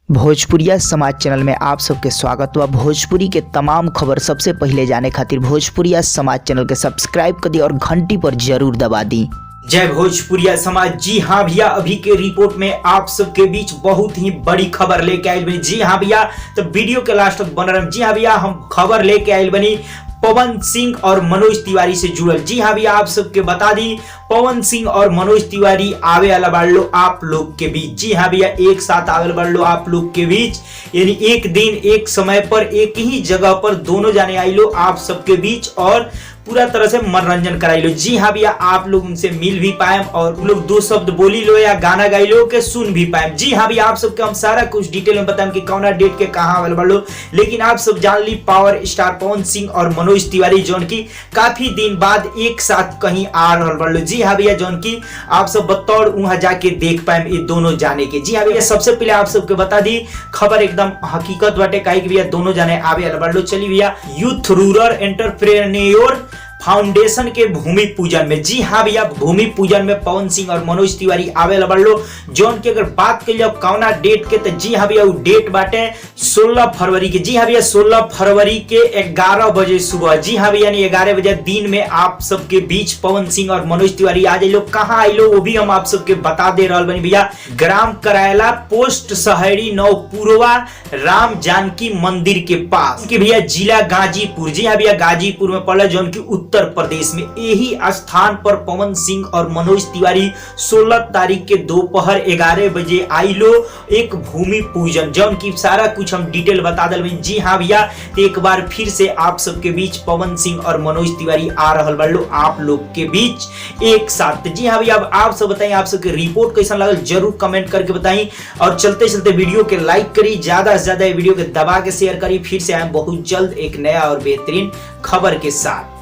भोजपुरिया समाज चैनल में आप सबके स्वागत बा। भोजपुरी के तमाम खबर सबसे पहले जाने खातिर भोजपुरिया समाज चैनल के सब्सक्राइब कर दी और घंटी पर जरूर दबा दी। जय भोजपुरिया समाज। जी हाँ भैया, अभी के रिपोर्ट में आप सबके बीच बहुत ही बड़ी खबर लेके आयल बनी। जी हाँ भैया, तो वीडियो के लास्ट तक बन रहे। जी हाँ भैया, हम खबर लेके आयल बनी पवन सिंह और मनोज तिवारी से जुड़ल। जी हाँ भैया, आप सबके बता दी पवन सिंह और मनोज तिवारी आवे वाला बाड़ लो आप लोग के बीच। जी हाँ भैया, एक साथ आवे बाड़ लो आप लोग के बीच, यानी एक दिन एक समय पर एक ही जगह पर दोनों जाने आई लो आप सबके बीच और पूरा तरह से मनोरंजन कराई लो। जी हाँ भैया, आप लोग उनसे मिल भी पाए और उन लोग दो शब्द बोली लो या गाना गाई लो के सुन भी पाए। जी हाँ भैया, आप सबके हम सारा कुछ डिटेल में बताएं कि कौना डेट के कहां अवेलेबल लो। लेकिन आप सब जान ली पावर स्टार पवन सिंह और मनोज तिवारी जौन की काफी दिन बाद एक साथ कहीं आ रहल बड़ लो। जी हाँ भैया, जौन की आप सब बतौर वहां जाके देख पाए ये दोनों जाने के। जी हाँ भैया, सबसे पहले आप सबके बता दी खबर एकदम हकीकत बाटे काहे कि भैया दोनों जाने आवे वाला बड़ लो। चलिए भैया, यूथ रूरल एंटरप्रेन्योर फाउंडेशन के भूमि पूजन में। जी हाँ भैया, भूमि पूजन में पवन सिंह और मनोज तिवारी आवे लबड़ लो। जौन की अगर बात कर लिया कौना डेट के, तो जी हाँ भैया वो डेट बाटे 16 फरवरी के। जी हाँ भैया, 16 फरवरी के 11 बजे सुबह। जी हाँ भैया, 11 बजे दिन में आप सबके बीच पवन सिंह और मनोज तिवारी आ जाइलो। कहाँ आइलो वो भी हम आप सबके बता दे रहा बनी भैया। ग्राम करायला पोस्ट शहरी नवपुरवा राम जानकी मंदिर के पास कि भैया जिला गाजीपुर। जी हाँ भैया, गाजीपुर में पड़ा जौन की उत्तर प्रदेश में। यही स्थान पर पवन सिंह और मनोज तिवारी 16 तारीख के दोपहर 11 बजे आइलो एक भूमि पूजन, जौन की सारा कुछ हम डिटेल बता दल। जी हाँ भैया, एक बार फिर से आप सबके बीच पवन सिंह और मनोज तिवारी आ रहल बड़ो आप लोग के बीच एक साथ। जी हाँ भैया, अब आप सब बताइए आप सबके रिपोर्ट कैसा लगल जरूर कमेंट करके बताइए और चलते चलते वीडियो के लाइक करी, ज्यादा से ज्यादा वीडियो के दबा के शेयर करी। फिर से आए बहुत जल्द एक नया और बेहतरीन खबर के साथ।